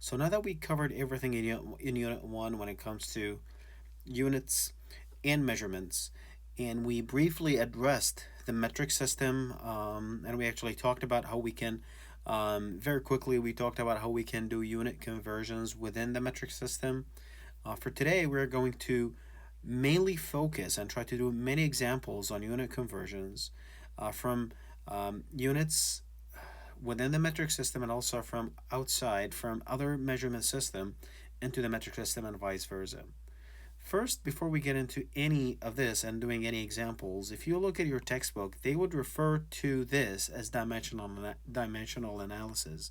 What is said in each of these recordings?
So now that we covered everything in Unit 1 when it comes to units and measurements, and we briefly addressed the metric system, and we actually talked about how we can, very quickly, we talked about how we can do unit conversions within the metric system. For today, we're going to mainly focus and try to do many examples on unit conversions from units within the metric system and also from outside from other measurement system into the metric system and vice versa. First, before we get into any of this and doing any examples, if you look at your textbook, they would refer to this as dimensional analysis.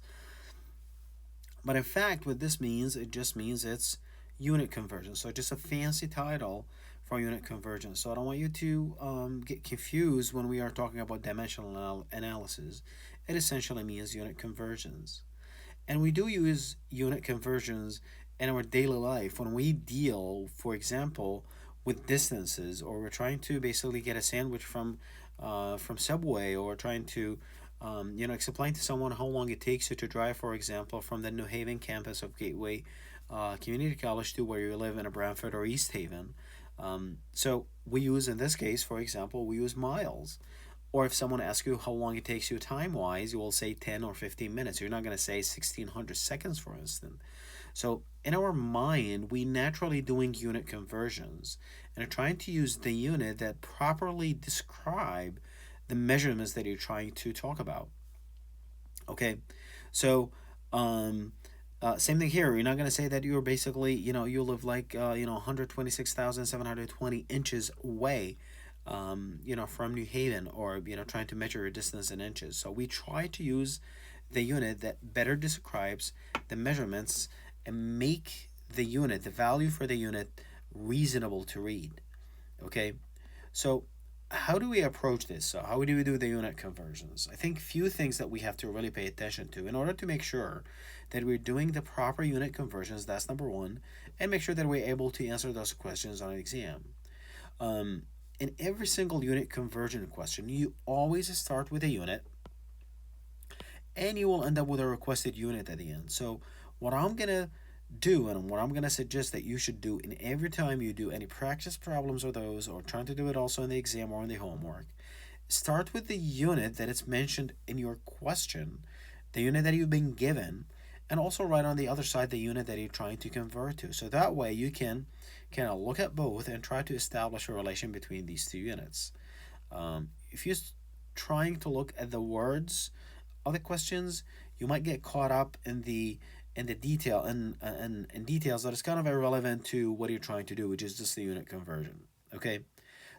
But in fact, what this means, it just means it's unit conversion. So just a fancy title for unit conversion. So I don't want you to get confused when we are talking about dimensional analysis. It essentially means unit conversions. And we do use unit conversions in our daily life when we deal, for example, with distances, or we're trying to basically get a sandwich from Subway, or trying to explain to someone how long it takes you to drive, for example, from the New Haven campus of Gateway Community College to where you live in a Brantford or East Haven. So we use, in this case, for example, we use miles. Or if someone asks you how long it takes you time wise, you will say 10 or 15 minutes. You're not going to say 1600 seconds, for instance. So in our mind, we naturally doing unit conversions and are trying to use the unit that properly describe the measurements that you're trying to talk about. Okay, so same thing here. You're not gonna say that you're basically, you live like 126,720 inches away, from New Haven, or trying to measure your distance in inches. So we try to use the unit that better describes the measurements and make the unit, the value for the unit, reasonable to read. Okay, so how do we approach this? So how do we do the unit conversions? I think few things that we have to really pay attention to in order to make sure that we're doing the proper unit conversions. That's number one, and make sure that we're able to answer those questions on an exam. Um, in every single unit conversion question, you always start with a unit, and you will end up with a requested unit at the end. So what I'm gonna do, and what I'm going to suggest that you should do in every time you do any practice problems or those, or trying to do it also in the exam or in the homework, start with the unit that is mentioned in your question, the unit that you've been given, and also write on the other side the unit that you're trying to convert to. So that way you can kind of look at both and try to establish a relation between these two units. If you're trying to look at the words of the questions, you might get caught up in the detail and details that is kind of irrelevant to what you're trying to do, which is just the unit conversion. Okay,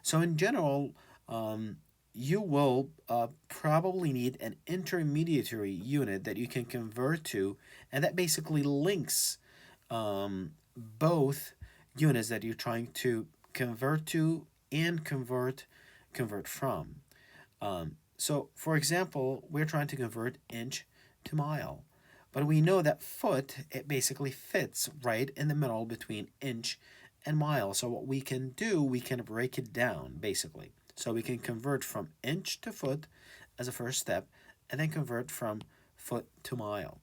so in general, you will probably need an intermediary unit that you can convert to, and that basically links both units that you're trying to convert to and convert from. So, for example, we're trying to convert inch to mile. But we know that foot, it basically fits right in the middle between inch and mile. So what we can do, we can break it down, basically. So we can convert from inch to foot as a first step, and then convert from foot to mile.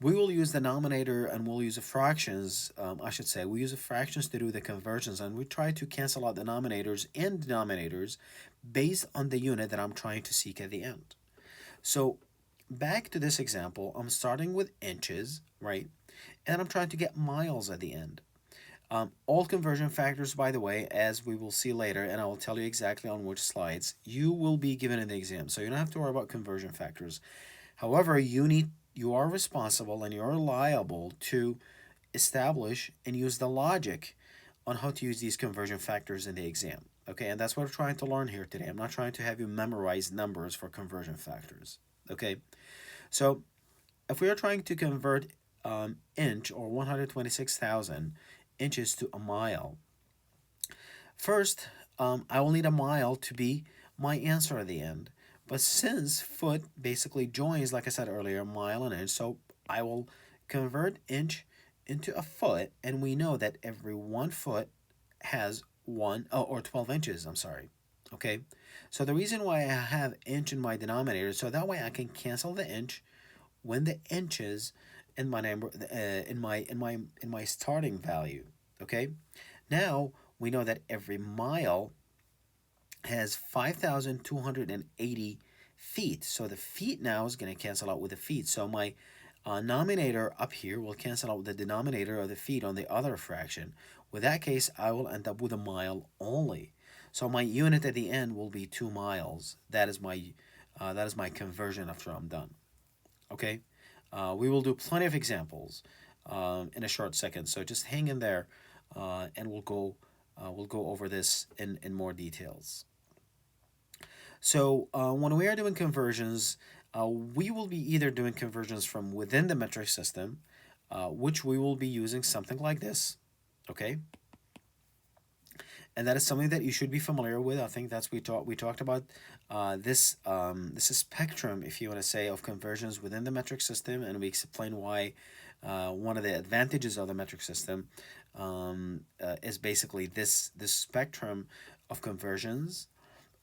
We will use the denominator, and we'll use the fractions, I should say. We use the fractions to do the conversions, and we try to cancel out denominators and denominators based on the unit that I'm trying to seek at the end. So back to this example, I'm starting with inches, right? And I'm trying to get miles at the end. All conversion factors, by the way, as we will see later, and I will tell you exactly on which slides, you will be given in the exam. So you don't have to worry about conversion factors. However, you are responsible and you're liable to establish and use the logic on how to use these conversion factors in the exam. Okay, and that's what we're trying to learn here today. I'm not trying to have you memorize numbers for conversion factors. Okay, so if we are trying to convert inch, or 126,000 inches, to a mile, first I will need a mile to be my answer at the end. But since foot basically joins, like I said earlier, mile and inch, so I will convert inch into a foot, and we know that every 1 foot has or 12 inches, I'm sorry. Okay, so the reason why I have inch in my denominator, so that way I can cancel the inch when the inches in my number in my starting value. Okay, now we know that every mile has 5,280 feet. So the feet now is going to cancel out with the feet. So my nominator up here will cancel out with the denominator of the feet on the other fraction. With that case, I will end up with a mile only. So my unit at the end will be 2 miles. That is my conversion after I'm done. Okay, we will do plenty of examples in a short second. So just hang in there, and we'll go over this in more details. So when we are doing conversions, we will be either doing conversions from within the metric system, which we will be using something like this, okay? And that is something that you should be familiar with. I think that's we talked about this is spectrum, if you want to say, of conversions within the metric system, and we explain why one of the advantages of the metric system is basically this spectrum of conversions,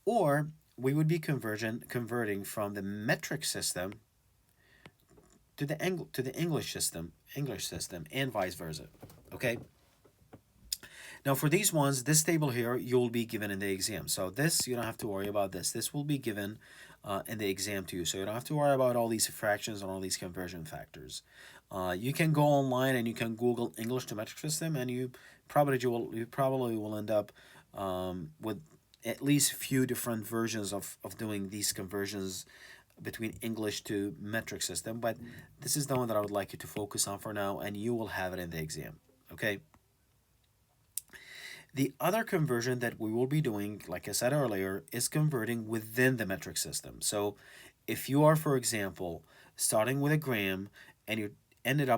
or we would be converting from the metric system to the English system, and vice versa. Okay. Now for these ones, this table here you'll be given in the exam. So this you don't have to worry about this. This will be given in the exam to you. So you don't have to worry about all these fractions and all these conversion factors. You can go online and you can Google English to metric system, and you probably will end up with at least a few different versions of doing these conversions between English to metric system. But this is the one that I would like you to focus on for now, and you will have it in the exam. Okay. The other conversion that we will be doing, like I said earlier, is converting within the metric system. So if you are, for example, starting with a gram and you're ending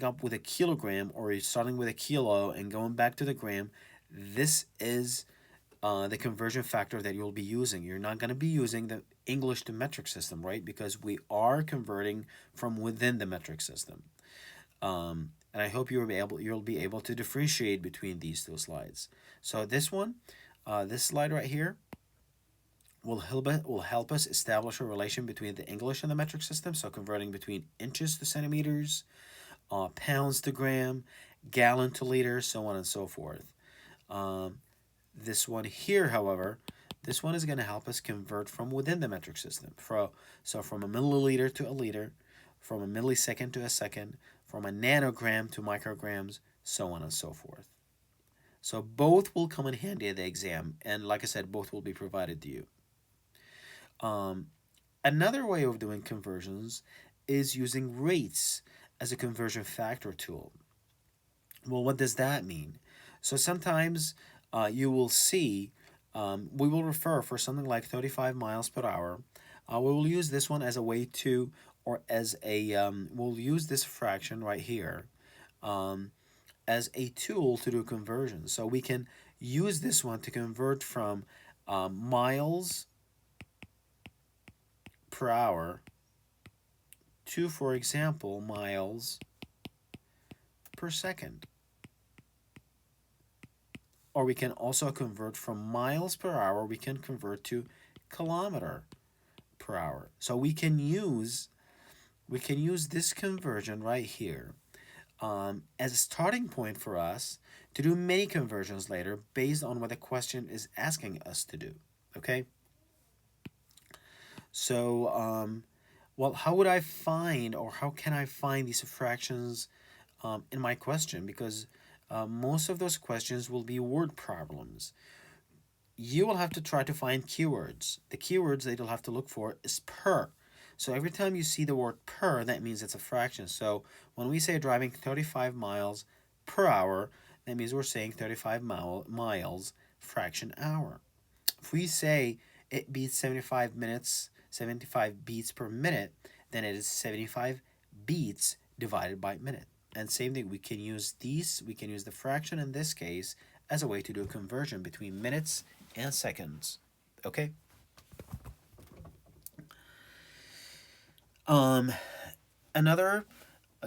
up with a kilogram, or you're starting with a kilo and going back to the gram, this is the conversion factor that you'll be using. You're not going to be using the English to metric system, right? Because we are converting from within the metric system. And I hope you'll be able to differentiate between these two slides. So this slide right here will help us establish a relation between the English and the metric system. So converting between inches to centimeters, pounds to gram, gallon to liter, so on and so forth. This one here, however, this one is going to help us convert from within the metric system. So from a milliliter to a liter, from a millisecond to a second, from a nanogram to micrograms, so on and so forth. So both will come in handy at the exam, and like I said, both will be provided to you. Another way of doing conversions is using rates as a conversion factor tool. Well, what does that mean? So sometimes you will see, we will refer for something like 35 miles per hour. We will use this one as a way to, or as a, we'll use this fraction right here as a tool to do conversion. So we can use this one to convert from miles per hour to, for example, miles per second. Or we can also convert from miles per hour, we can convert to kilometer per hour. So we can use this conversion right here as a starting point for us to do many conversions later based on what the question is asking us to do. Okay? So, well, how would I find, or how can I find these fractions in my question? Because most of those questions will be word problems. You will have to try to find keywords. The keywords that you'll have to look for is per. So every time you see the word per, that means it's a fraction. So when we say driving 35 miles per hour, that means we're saying 35 miles fraction hour. If we say it beats 75 minutes, 75 beats per minute, then it is 75 beats divided by minute. And same thing, we can use the fraction in this case as a way to do a conversion between minutes and seconds. Okay? Another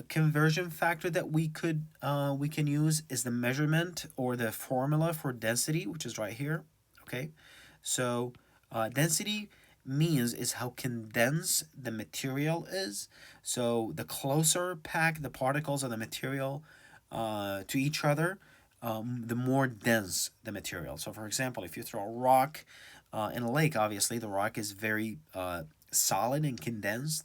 conversion factor that we can use is the measurement, or the formula for density, which is right here. Okay, so density means is how condensed the material is. So the closer packed the particles of the material to each other, the more dense the material. So, for example, if you throw a rock in a lake, obviously the rock is very solid and condensed.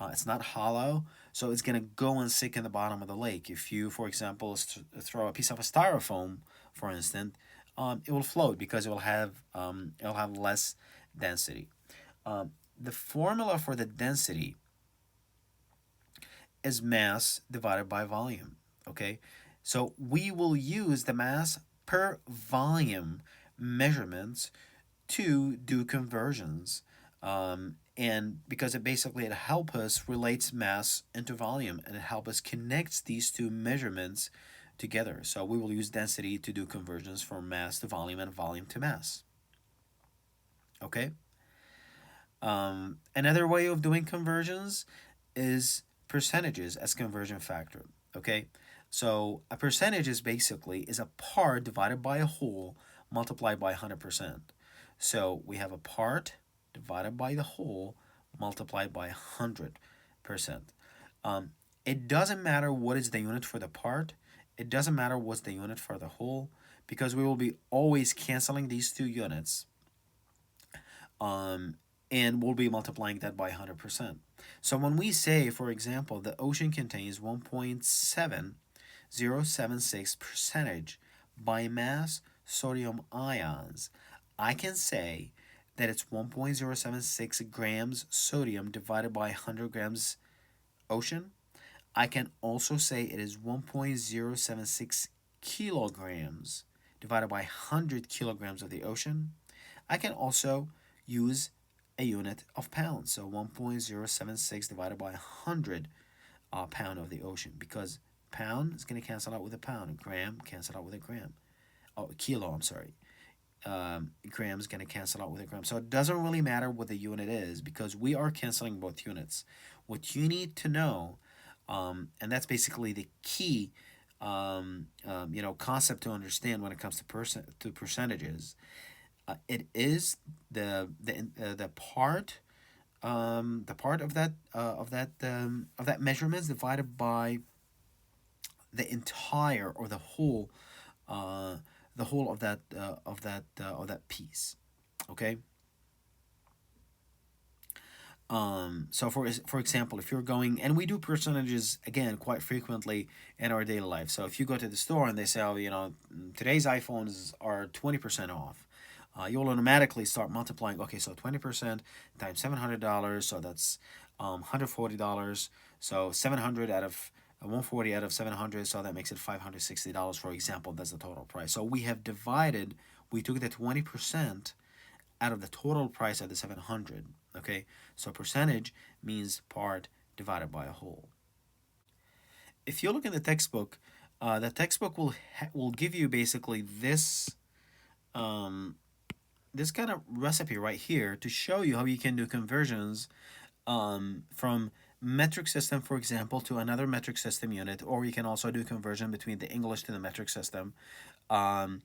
It's not hollow, so it's gonna go and sink in the bottom of the lake. If you, for example, throw a piece of a styrofoam, for instance, it will float because it'll have less density. The formula for the density is mass divided by volume. Okay, so we will use the mass per volume measurements to do conversions. And because it helps us relates mass into volume, and it helps us connect these two measurements together. So we will use density to do conversions from mass to volume and volume to mass. Okay. Another way of doing conversions is percentages as conversion factor. Okay, so a percentage is a part divided by a whole multiplied by 100%. So we have a part divided by the whole multiplied by 100%. It doesn't matter what is the unit for the part. It doesn't matter what's the unit for the whole, because we will be always canceling these two units. Um, and we'll be multiplying that by 100%. So when we say, for example, the ocean contains 1.7076 percentage by mass sodium ions, I can say that it's 1.076 grams sodium divided by 100 grams ocean. I can also say it is 1.076 kilograms divided by 100 kilograms of the ocean. I can also use a unit of pounds, so 1.076 divided by 100 pound of the ocean, because pound is going to cancel out with a pound, and gram cancel out with a gram. Oh, kilo, I'm sorry. Gram is going to cancel out with a gram. So it doesn't really matter what the unit is, because we are canceling both units. What you need to know, and that's basically the key concept to understand when it comes to percentages. It is the part of that measurements divided by the entire or the whole of that piece. Okay. So for example, if you're going, and we do percentages again quite frequently in our daily life. So if you go to the store and they say, oh, today's iPhones are 20% off, you'll automatically start multiplying. Okay, so 20% times $700, so that's $140. So 700 out of 140 out of 700, so that makes it $560, for example. That's the total price. So we took the 20% out of the total price of the 700. Okay, so percentage means part divided by a whole. If you look in the textbook will give you basically this kind of recipe right here to show you how you can do conversions from metric system, for example, to another metric system unit, or you can also do conversion between the English to the metric system. And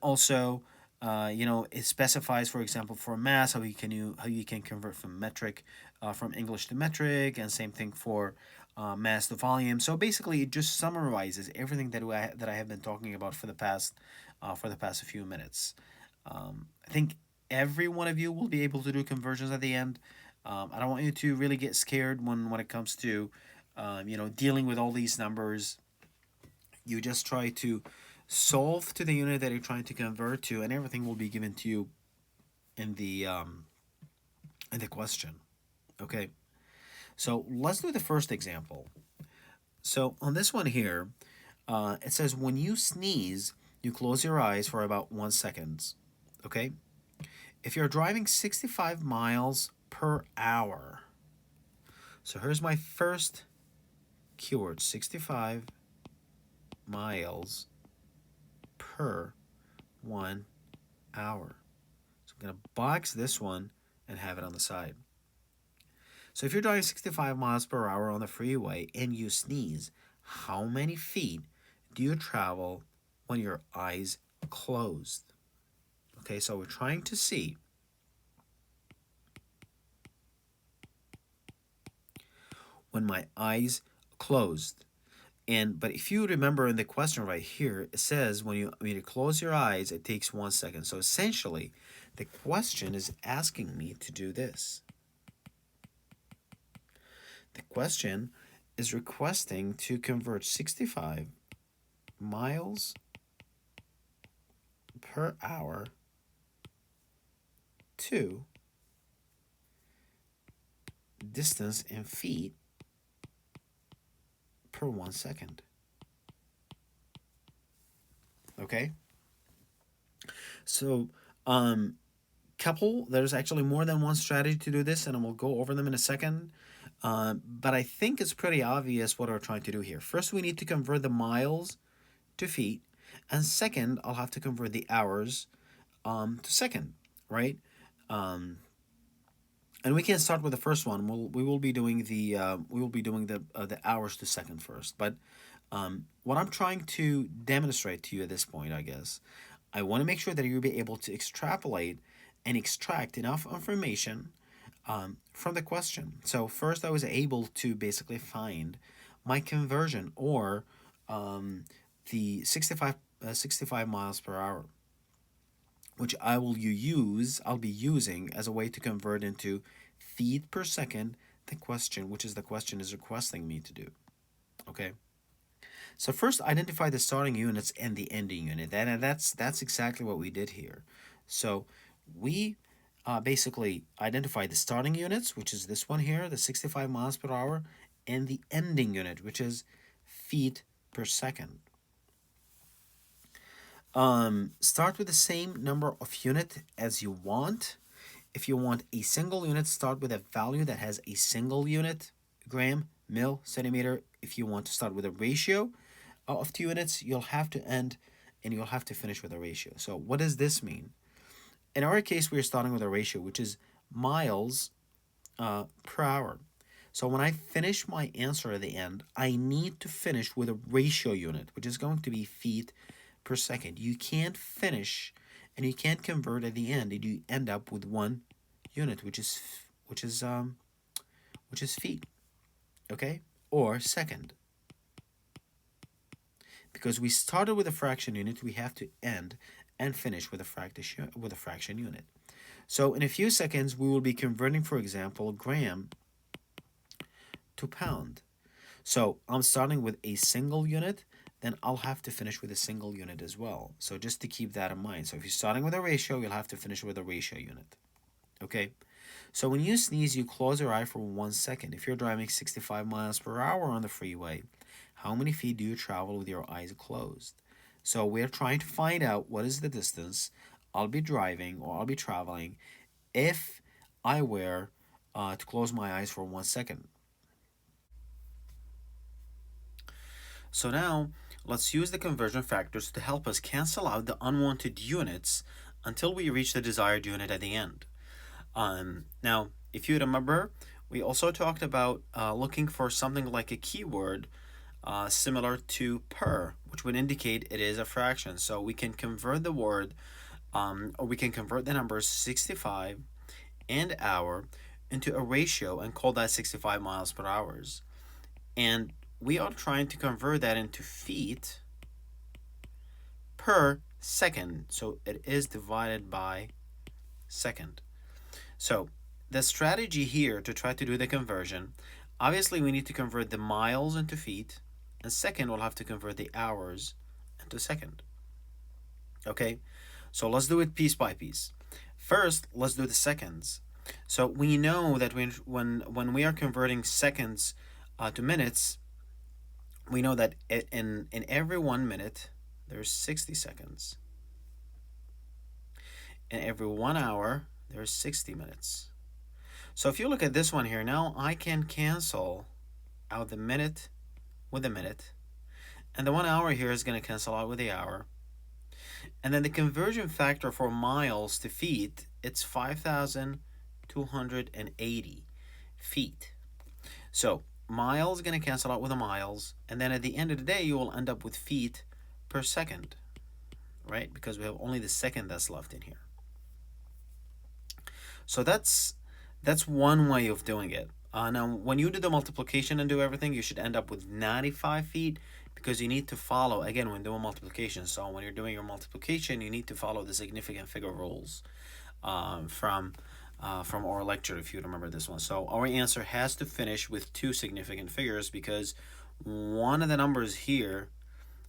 also, it specifies, for example, for mass, how you can convert from metric, from English to metric, and same thing for mass to volume. So basically, it just summarizes everything that I have been talking about for the past few minutes. I think every one of you will be able to do conversions at the end. I don't want you to really get scared when it comes to dealing with all these numbers. You just try to solve to the unit that you're trying to convert to, and everything will be given to you in the question. Okay, so let's do the first example. So on this one here, it says when you sneeze, you close your eyes for about 1 second. Okay, if you're driving 65 miles per hour. So here's my first keyword: 65 miles per 1 hour. So I'm going to box this one and have it on the side. So if you're driving 65 miles per hour on the freeway and you sneeze, how many feet do you travel when your eyes closed? Okay, so we're trying to see when my eyes closed. But if you remember in the question right here, it says when you close your eyes, it takes 1 second. So essentially, the question is asking me to do this. The question is requesting to convert 65 miles per hour to distance in feet per 1 second. Okay? So, there's actually more than one strategy to do this, and we'll go over them in a second. But I think it's pretty obvious what we're trying to do here. First, we need to convert the miles to feet, and second, I'll have to convert the hours to second, right? And we can start with the first one. We will be doing the hours to second first. But what I'm trying to demonstrate to you at this point, I guess, I want to make sure that you'll be able to extrapolate and extract enough information from the question. So first, I was able to basically find my conversion, or the 65 miles per hour, which I'll be using as a way to convert into feet per second, the question is requesting me to do. Okay. So first, identify the starting units and the ending unit. That's exactly what we did here. So we basically identify the starting units, which is this one here, the 65 miles per hour, and the ending unit, which is feet per second. Start with the same number of unit as you want. If you want a single unit, start with a value that has a single unit, gram, mil, centimeter. If you want to start with a ratio of 2 units, you'll have to end and you'll have to finish with a ratio. So what does this mean? In our case, we're starting with a ratio, which is miles per hour. So when I finish my answer at the end, I need to finish with a ratio unit, which is going to be feet per second. You can't finish and you can't convert at the end, and you end up with one unit, which is feet, okay, or second. Because we started with a fraction unit, we have to end and finish with a fraction unit. So in a few seconds, we will be converting, for example, gram to pound. So I'm starting with a single unit, then I'll have to finish with a single unit as well. So just to keep that in mind. So if you're starting with a ratio, you'll have to finish with a ratio unit. Okay? So when you sneeze, you close your eye for 1 second. If you're driving 65 miles per hour on the freeway, how many feet do you travel with your eyes closed? So we're trying to find out what is the distance I'll be driving or I'll be traveling if I were to close my eyes for 1 second. So now, let's use the conversion factors to help us cancel out the unwanted units until we reach the desired unit at the end. Now, if you remember, we also talked about looking for something like a keyword similar to per, which would indicate it is a fraction. So we can convert the word, or we can convert the numbers 65 and hour into a ratio and call that 65 miles per hour. And we are trying to convert that into feet per second. So it is divided by second. So the strategy here to try to do the conversion, obviously we need to convert the miles into feet, and second we'll have to convert the hours into second. Okay, so let's do it piece by piece. First, let's do the seconds. So we know that when we are converting seconds to minutes, we know that in every 1 minute there's 60 seconds. In every 1 hour there's 60 minutes. So if you look at this one here, now I can cancel out the minute with the minute, and the 1 hour here is going to cancel out with the hour. And then the conversion factor for miles to feet, it's 5,280 feet. So miles is going to cancel out with the miles, and then at the end of the day you will end up with feet per second, right? Because we have only the second that's left in here. So that's one way of doing it. Now, when you do the multiplication and do everything, you should end up with 95 feet because you need to follow, again, when doing multiplication. So when you're doing your multiplication, you need to follow the significant figure rules from our lecture, if you remember this one. So our answer has to finish with two significant figures because one of the numbers here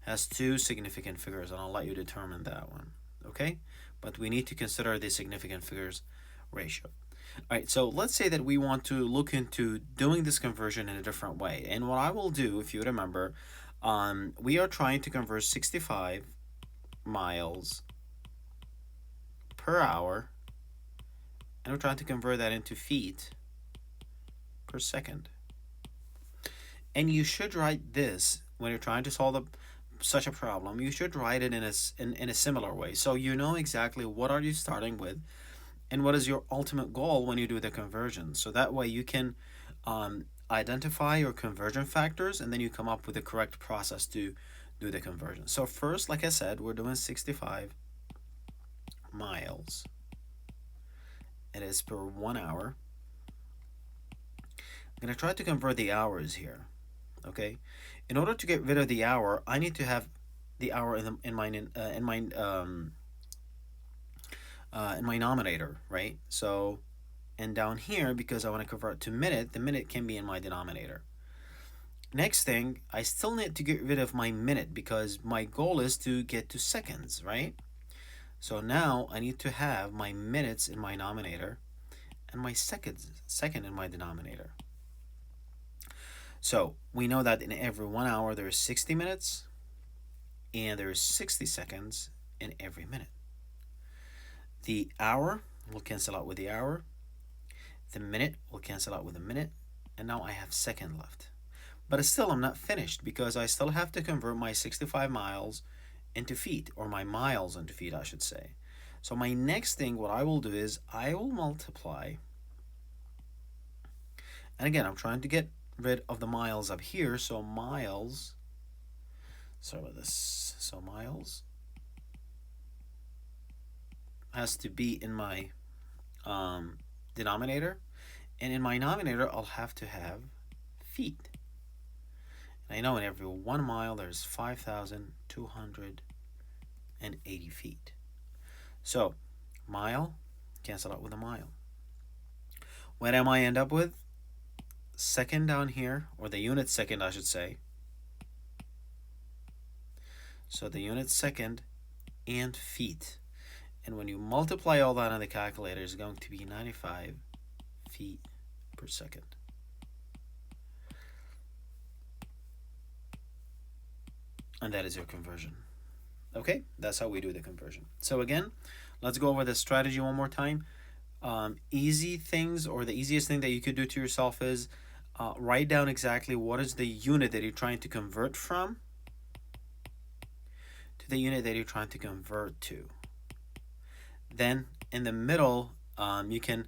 has two significant figures, and I'll let you determine that one, okay? But we need to consider the significant figures ratio. All right, so let's say that we want to look into doing this conversion in a different way. And what I will do, if you remember, we are trying to convert 65 miles per hour, and we're trying to convert that into feet per second. And you should write this when you're trying to solve such a problem. You should write it in a similar way, so you know exactly what are you starting with and what is your ultimate goal when you do the conversion. So that way you can identify your conversion factors, and then you come up with the correct process to do the conversion. So first, like I said, we're doing 65 miles. It is per 1 hour. I'm going to try to convert the hours here. Okay, in order to get rid of the hour, I need to have the hour in my numerator, right? So, and down here, because I want to convert to minute, the minute can be in my denominator. Next thing, I still need to get rid of my minute because my goal is to get to seconds, right? So now I need to have my minutes in my numerator and my second in my denominator. So we know that in every 1 hour there is 60 minutes and there is 60 seconds in every minute. The hour will cancel out with the hour. The minute will cancel out with the minute. And now I have second left. But still, I'm not finished because I still have to convert my 65 miles into feet, or my miles into feet, I should say. So my next thing, what I will do is I will multiply. And again, I'm trying to get rid of the miles up here. So miles, sorry about this. So miles has to be in my denominator, and in my denominator I'll have to have feet. And I know in every 1 mile there's 5,280 feet. So mile cancel out with a mile. What am I end up with? Second down here, or the unit second, I should say. So the unit second and feet. And when you multiply all that on the calculator, it's going to be 95 feet per second. And that is your conversion. Okay, that's how we do the conversion. So again, let's go over the strategy one more time. Easy things, or the easiest thing that you could do to yourself is write down exactly what is the unit that you're trying to convert from to the unit that you're trying to convert to. Then in the middle, you can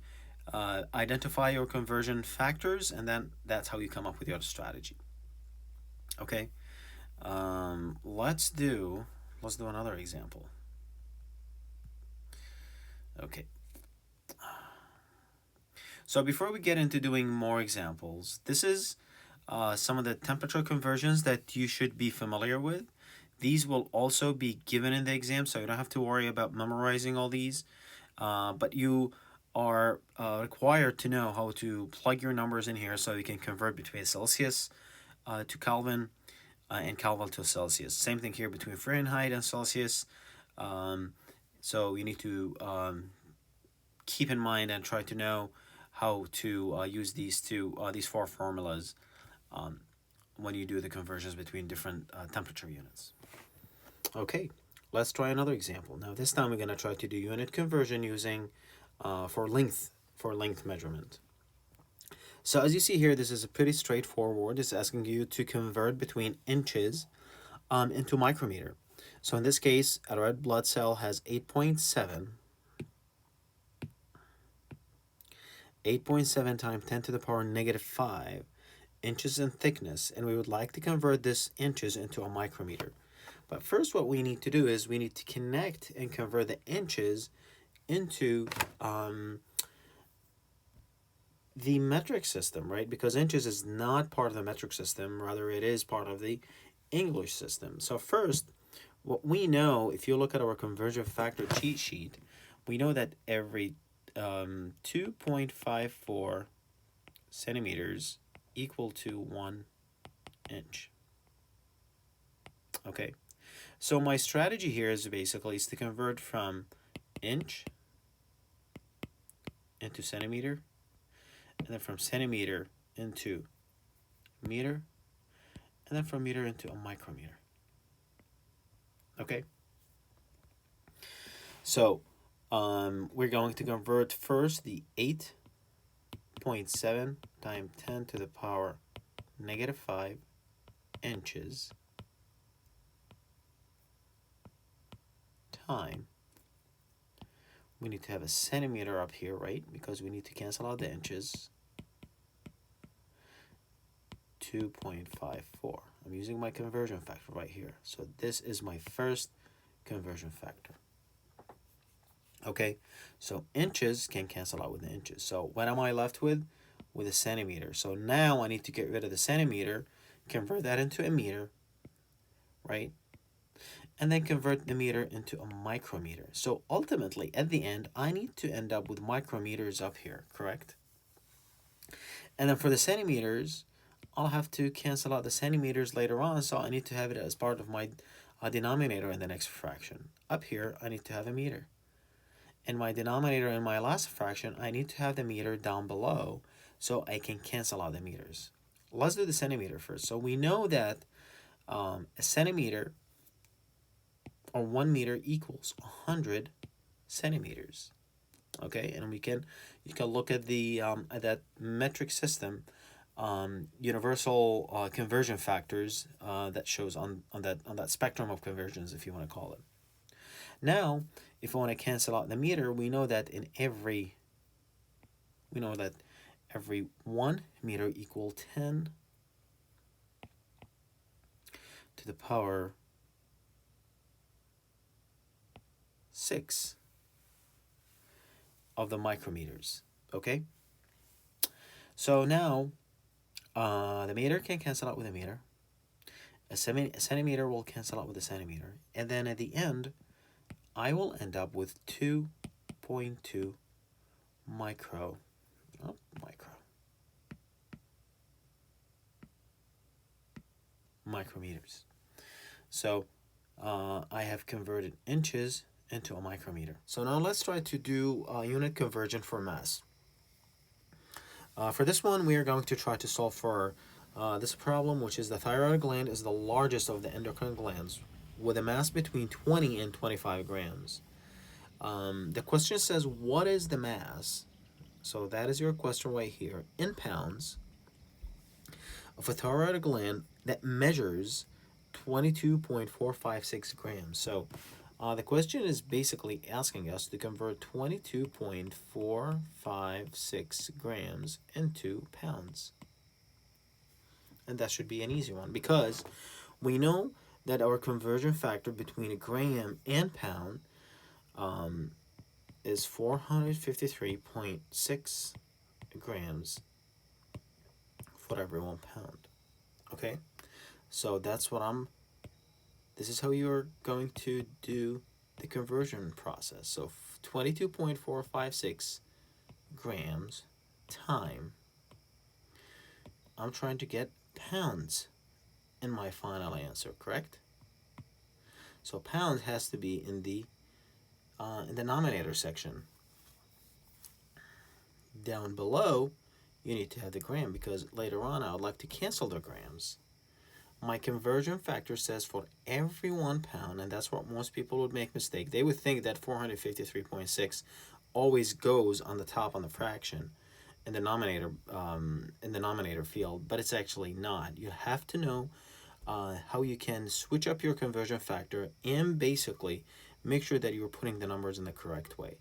identify your conversion factors, and then that's how you come up with your strategy. Okay, let's do another example. Okay. So before we get into doing more examples, this is some of the temperature conversions that you should be familiar with. These will also be given in the exam, so you don't have to worry about memorizing all these. But you are required to know how to plug your numbers in here so you can convert between Celsius to Kelvin and Kelvin to Celsius. Same thing here between Fahrenheit and Celsius. So you need to keep in mind and try to know how to use these four formulas when you do the conversions between different temperature units. Okay, let's try another example. Now this time we're going to try to do unit conversion using for length measurement. So as you see here, this is a pretty straightforward. It's asking you to convert between inches into micrometer. So in this case, a red blood cell has 8.7 times 10 to the power negative 5 inches in thickness, and we would like to convert this inches into a micrometer. But first what we need to do is we need to connect and convert the inches into the metric system, right? Because inches is not part of the metric system, rather, it is part of the English system. So, first, what we know, if you look at our conversion factor cheat sheet, we know that every 2.54 centimeters equal to 1 inch. Okay, so my strategy here is basically is to convert from inch into centimeter, and then from centimeter into meter, and then from meter into a micrometer. Okay, so we're going to convert first the 8.7 times 10 to the power negative 5 inches time. We need to have a centimeter up here, right? Because we need to cancel out the inches. 2.54. I'm using my conversion factor right here. So this is my first conversion factor. Okay, so inches can cancel out with the inches. So what am I left with? With a centimeter. So now I need to get rid of the centimeter, convert that into a meter, right? And then convert the meter into a micrometer. So ultimately, at the end, I need to end up with micrometers up here, correct? And then for the centimeters, I'll have to cancel out the centimeters later on, so I need to have it as part of my denominator in the next fraction. Up here, I need to have a meter. In my denominator in my last fraction, I need to have the meter down below so I can cancel out the meters. Let's do the centimeter first. So we know that a centimeter or 1 meter equals 100 centimeters. Okay, and you can look at the at that metric system, universal conversion factors that shows on that spectrum of conversions, if you want to call it. Now, if I want to cancel out the meter, we know that every 1 meter equal 10 to the power 6 of the micrometers. Okay, so now the meter can cancel out with a meter. A centimeter will cancel out with a centimeter, and then at the end, I will end up with 2.2 micrometers. So I have converted inches into a micrometer. So now let's try to do unit conversion for mass. For this one, we are going to try to solve for this problem, which is the thyroid gland is the largest of the endocrine glands with a mass between 20 and 25 grams. The question says, what is the mass? So that is your question right here, in pounds, of a thyroid gland that measures 22.456 grams. So the question is basically asking us to convert 22.456 grams into pounds. And that should be an easy one because we know that our conversion factor between a gram and pound is 453.6 grams for every 1 pound. Okay, so this is how you're going to do the conversion process. So 22.456 grams time, I'm trying to get pounds in my final answer, correct? So pounds has to be in the denominator section. Down below, you need to have the gram because later on I would like to cancel the grams. My conversion factor says for every 1 pound, and that's what most people would make mistake. They would think that 453.6 always goes on the top on the fraction in the denominator field, but it's actually not. You have to know how you can switch up your conversion factor and basically make sure that you're putting the numbers in the correct way.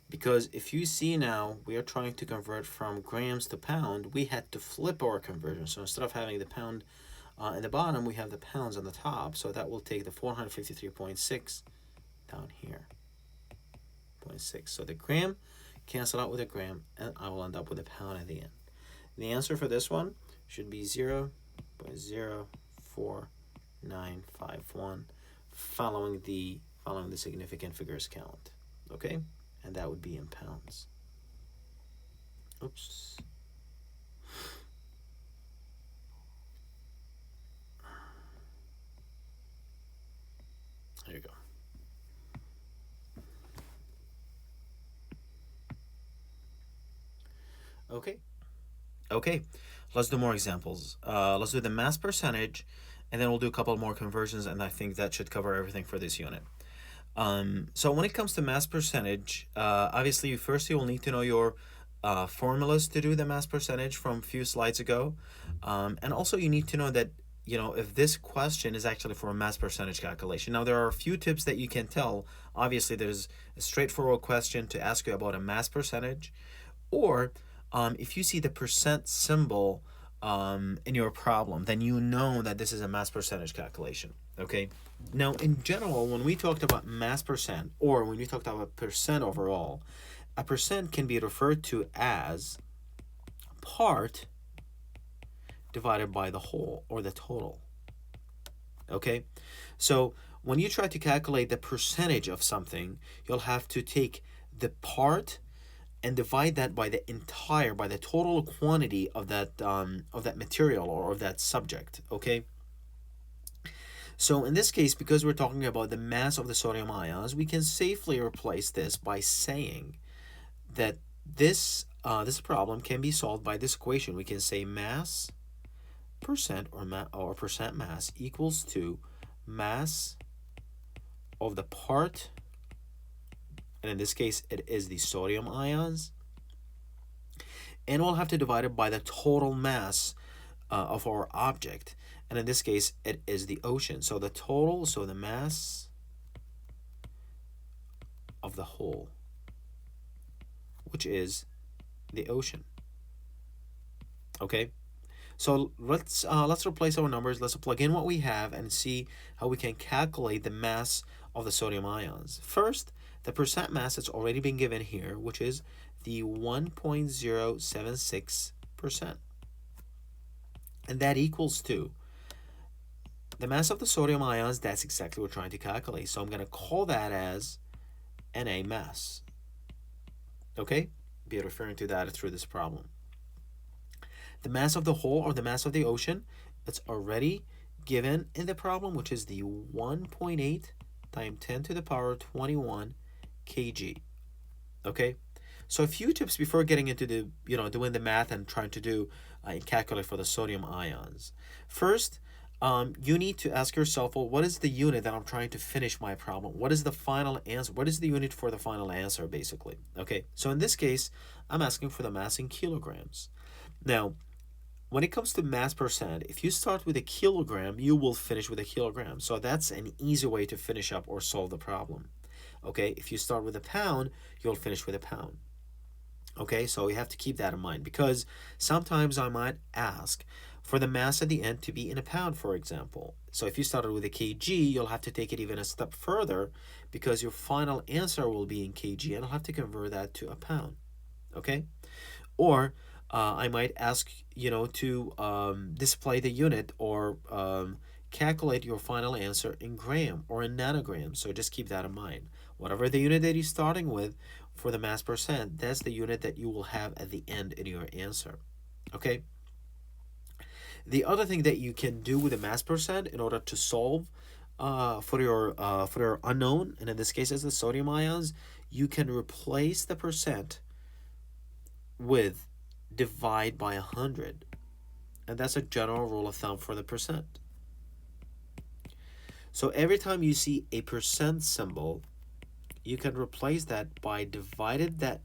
Because if you see now, we are trying to convert from grams to pound, we had to flip our conversion. So instead of having the pound in the bottom, we have the pounds on the top. So that will take the 453.6 down here. 0.6. So the gram cancel out with a gram, and I will end up with a pound at the end. The answer for this one should be 0.04951 following the significant figures count. Okay? And that would be in pounds. Oops. There you go. Okay. Okay. Let's do more examples. Let's do the mass percentage, and then we'll do a couple more conversions, and I think that should cover everything for this unit. So when it comes to mass percentage, obviously first you will need to know your formulas to do the mass percentage from a few slides ago. And also you need to know that, if this question is actually for a mass percentage calculation. Now there are a few tips that you can tell. Obviously there's a straightforward question to ask you about a mass percentage, or if you see the percent symbol in your problem, then you know that this is a mass percentage calculation. Okay. Now, in general, when we talked about mass percent, or when we talked about percent overall, a percent can be referred to as part divided by the whole, or the total. Okay? So, when you try to calculate the percentage of something, you'll have to take the part and divide that by the total quantity of that material or of that subject. Okay? So in this case, because we're talking about the mass of the sodium ions, we can safely replace this by saying that this problem can be solved by this equation. We can say mass percent or percent mass equals to mass of the part, and in this case it is the sodium ions, and we'll have to divide it by the total mass of our object. And in this case, it is the ocean. So the mass of the whole, which is the ocean. Okay? So let's replace our numbers. Let's plug in what we have and see how we can calculate the mass of the sodium ions. First, the percent mass that's already been given here, which is the 1.076%. And that equals to the mass of the sodium ions. That's exactly what we're trying to calculate. So I'm going to call that as Na mass. Okay? Be referring to that through this problem. The mass of the whole, or the mass of the ocean, it's already given in the problem, which is the 1.8 times 10 to the power 21 kg. Okay? So a few tips before getting into the, doing the math and trying to do and calculate for the sodium ions. First, you need to ask yourself, well, what is the unit that I'm trying to finish my problem? What is the final answer? What is the unit for the final answer, basically? Okay, so in this case, I'm asking for the mass in kilograms. Now, when it comes to mass percent, if you start with a kilogram, you will finish with a kilogram. So that's an easy way to finish up or solve the problem. Okay, if you start with a pound, you'll finish with a pound. Okay, so you have to keep that in mind, because sometimes I might ask for the mass at the end to be in a pound, for example. So if you started with a kg, you'll have to take it even a step further, because your final answer will be in kg, and I'll have to convert that to a pound. Okay? Or I might ask, to display the unit, or calculate your final answer in gram or in nanograms. So just keep that in mind. Whatever the unit that you're starting with for the mass percent, that's the unit that you will have at the end in your answer. Okay? The other thing that you can do with the mass percent in order to solve for your unknown, and in this case is the sodium ions, you can replace the percent with divide by 100. And that's a general rule of thumb for the percent. So every time you see a percent symbol, you can replace that by divided that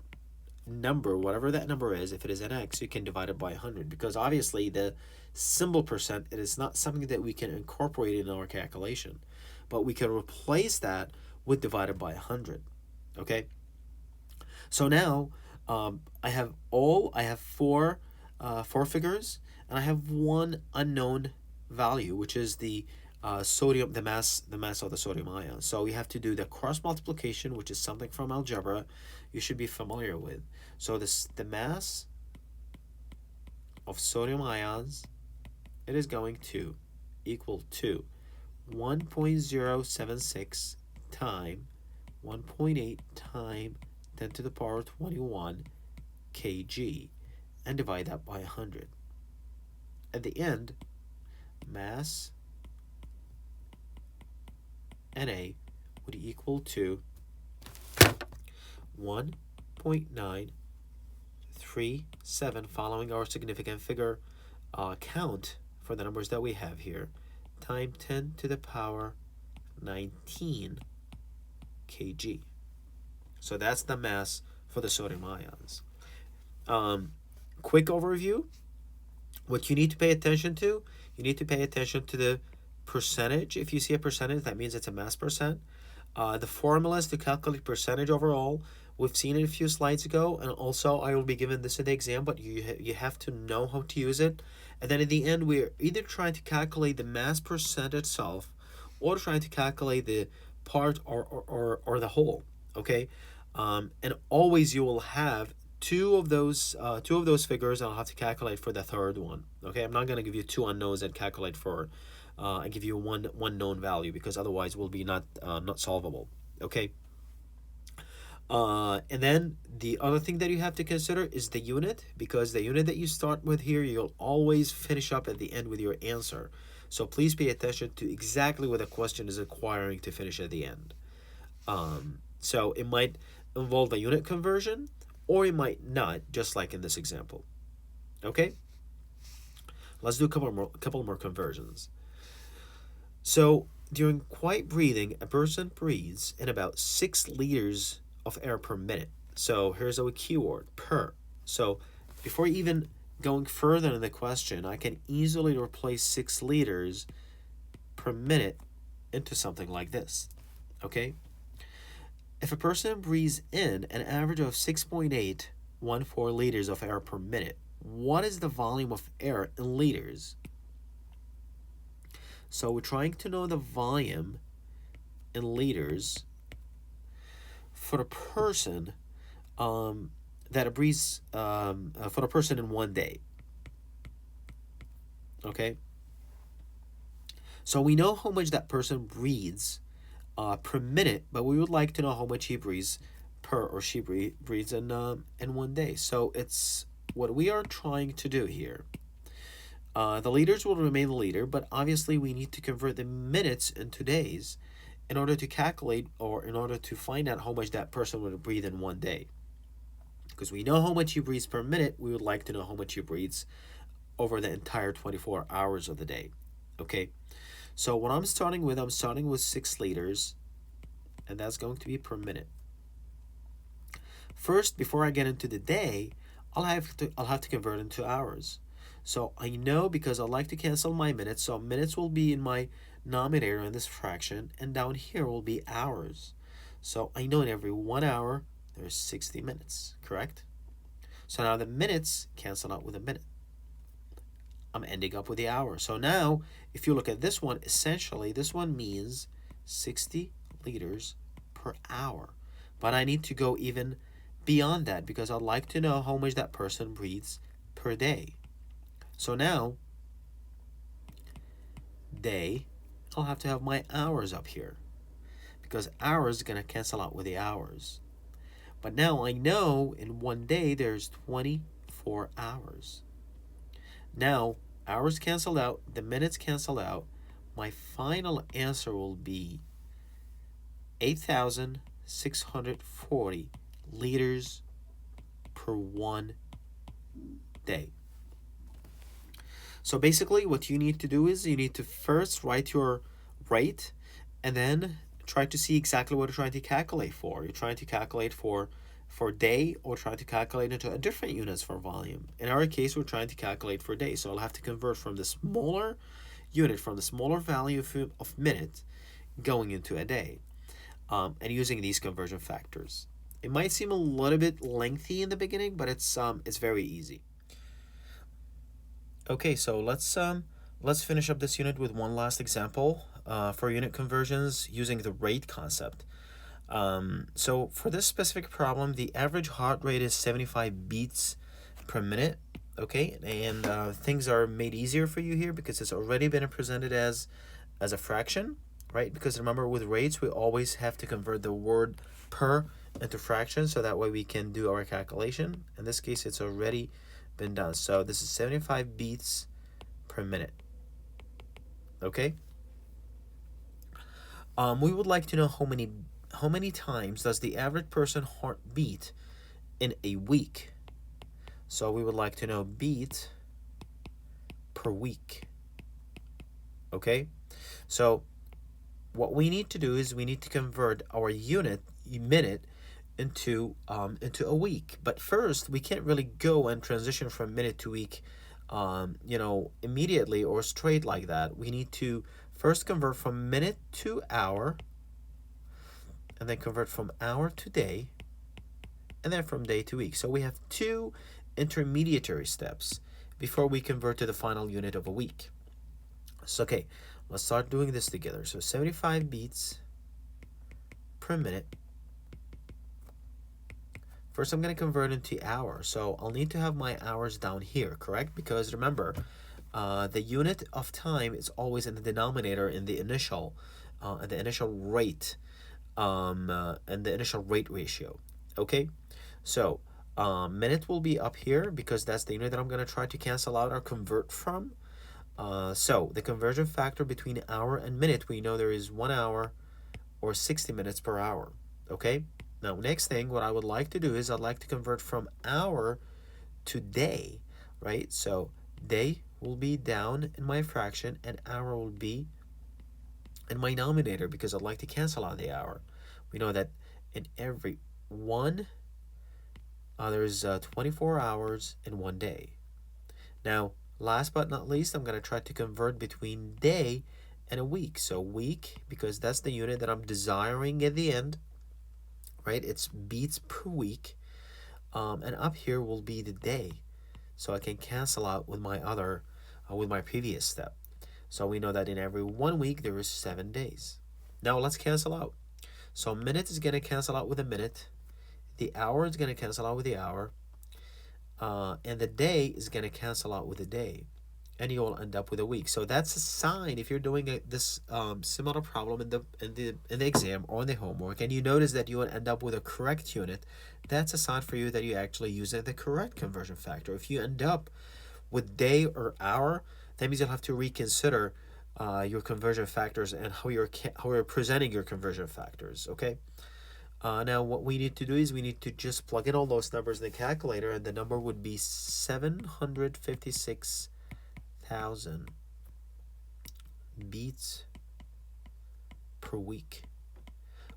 number, whatever that number is. If it is an x, you can divide it by 100, because obviously the symbol percent, it is not something that we can incorporate in our calculation, but we can replace that with divided by 100. Okay, so now I have four figures, and I have one unknown value, which is the sodium, the mass of the sodium ion. So we have to do the cross multiplication, which is something from algebra you should be familiar with. So the mass of sodium ions, it is going to equal to 1.076 times 1.8 times 10 to the power 21 kg, and divide that by 100. At the end, mass Na would equal to 1.937, following our significant figure count for the numbers that we have here, times 10 to the power 19 kg. So that's the mass for the sodium ions. Quick overview. What you need to pay attention to, you need to pay attention to the percentage. If you see a percentage, that means it's a mass percent. The formulas to calculate percentage overall, we've seen it a few slides ago, and also I will be giving this in the exam, but you have to know how to use it. And then at the end, we're either trying to calculate the mass percent itself or trying to calculate the part or the whole, okay? And always you will have two of those figures, and I'll have to calculate for the third one, okay? I'm not going to give you two unknowns and calculate for I give you one known value, because otherwise it will be not solvable, okay? And then the other thing that you have to consider is the unit, because the unit that you start with here, you'll always finish up at the end with your answer. So please pay attention to exactly what the question is requiring to finish at the end. So it might involve a unit conversion, or it might not, just like in this example. Okay? Let's do a couple more conversions. So during quiet breathing, a person breathes in about 6 liters of air per minute. So here's a keyword, per. So before even going further in the question, I can easily replace 6 liters per minute into something like this. Okay? If a person breathes in an average of 6.814 liters of air per minute, what is the volume of air in liters? So we're trying to know the volume in liters for a person that breathes for a person in 1 day. Okay? So we know how much that person breathes per minute, but we would like to know how much he breathes or she breathes in 1 day. So it's what we are trying to do here. The liters will remain the liter, but obviously we need to convert the minutes into days in order to calculate, or in order to find out how much that person would breathe in 1 day. Because we know how much he breathes per minute, we would like to know how much he breathes over the entire 24 hours of the day. Okay? So what I'm starting with 6 liters, and that's going to be per minute. First, before I get into the day, I'll have to convert into hours. So I know, because I like to cancel my minutes, so minutes will be in my numerator in this fraction, and down here will be hours. So I know in every 1 hour, there's 60 minutes, correct? So now the minutes cancel out with a minute. I'm ending up with the hour. So now, if you look at this one, essentially, this one means 60 liters per hour. But I need to go even beyond that, because I'd like to know how much that person breathes per day. So now, day, I'll have to have my hours up here, because hours is going to cancel out with the hours. But now I know in 1 day there's 24 hours. Now, hours cancel out, the minutes cancel out. My final answer will be 8,640 liters per 1 day. So basically what you need to do is you need to first write your rate, and then try to see exactly what you're trying to calculate for. You're trying to calculate for day, or trying to calculate into a different units for volume. In our case, we're trying to calculate for day. So I'll have to convert from the smaller unit, from the smaller value of minute, going into a day, and using these conversion factors. It might seem a little bit lengthy in the beginning, but it's very easy. Okay, so let's finish up this unit with one last example for unit conversions using the rate concept. So for this specific problem, the average heart rate is 75 beats per minute. Okay, and things are made easier for you here because it's already been presented as a fraction, right? Because remember, with rates, we always have to convert the word per into fraction, so that way we can do our calculation. In this case, it's already been done. So this is 75 beats per minute. Okay. We would like to know how many times does the average person heart beat in a week. So we would like to know beat per week. Okay. So what we need to do is we need to convert our minute into a week. But first, we can't really go and transition from minute to week, immediately or straight like that. We need to first convert from minute to hour, and then convert from hour to day, and then from day to week. So we have two intermediary steps before we convert to the final unit of a week. So, okay, let's start doing this together. So 75 beats per minute. First, I'm going to convert into hours. So I'll need to have my hours down here, correct? Because remember, the unit of time is always in the denominator in the initial rate, and the initial rate ratio. Okay, so minute will be up here because that's the unit that I'm going to try to cancel out or convert from. So the conversion factor between hour and minute, we know there is 1 hour or 60 minutes per hour. Okay, now next thing, what I would like to do is I'd like to convert from hour to day, right? So day will be down in my fraction and hour will be in my denominator because I'd like to cancel out the hour. We know that in every one, there's 24 hours in one day. Now, last but not least, I'm going to try to convert between day and a week. So week, because that's the unit that I'm desiring at the end, right? It's beats per week. And up here will be the day. So I can cancel out with with my previous step. So we know that in every 1 week, there is 7 days. Now let's cancel out. So minute is going to cancel out with a minute. The hour is going to cancel out with the hour. And the day is going to cancel out with the day. And you will end up with a week. So that's a sign if you're doing this similar problem in the exam or in the homework, and you notice that you will end up with a correct unit. That's a sign for you that you actually use the correct conversion factor. If you end up with day or hour, that means you'll have to reconsider your conversion factors and how you're presenting your conversion factors. Okay. Now what we need to do is we need to just plug in all those numbers in the calculator, and the number would be 756,000 beats per week.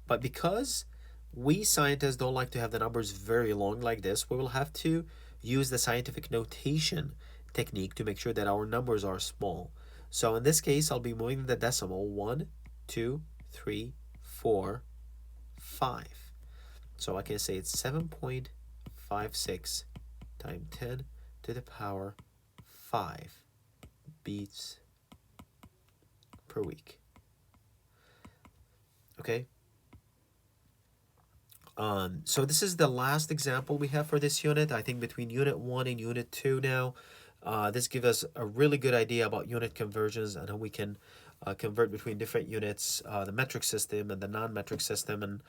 But because we scientists don't like to have the numbers very long like this, we will have to use the scientific notation technique to make sure that our numbers are small. So in this case, I'll be moving the decimal 1, 2, 3, 4, 5. So I can say it's 7.56 times 10 to the power 5 beats per week. Okay. So this is the last example we have for this unit. I think between unit 1 and unit 2 now, this gives us a really good idea about unit conversions and how we can convert between different units, the metric system and the non-metric system. And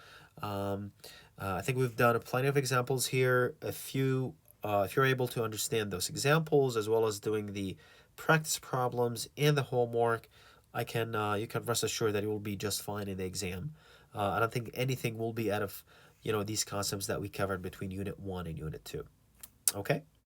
I think we've done plenty of examples here. If you're able to understand those examples as well as doing the practice problems and the homework, you can rest assured that it will be just fine in the exam. I don't think anything will be out of these concepts that we covered between unit 1 and unit 2. Okay.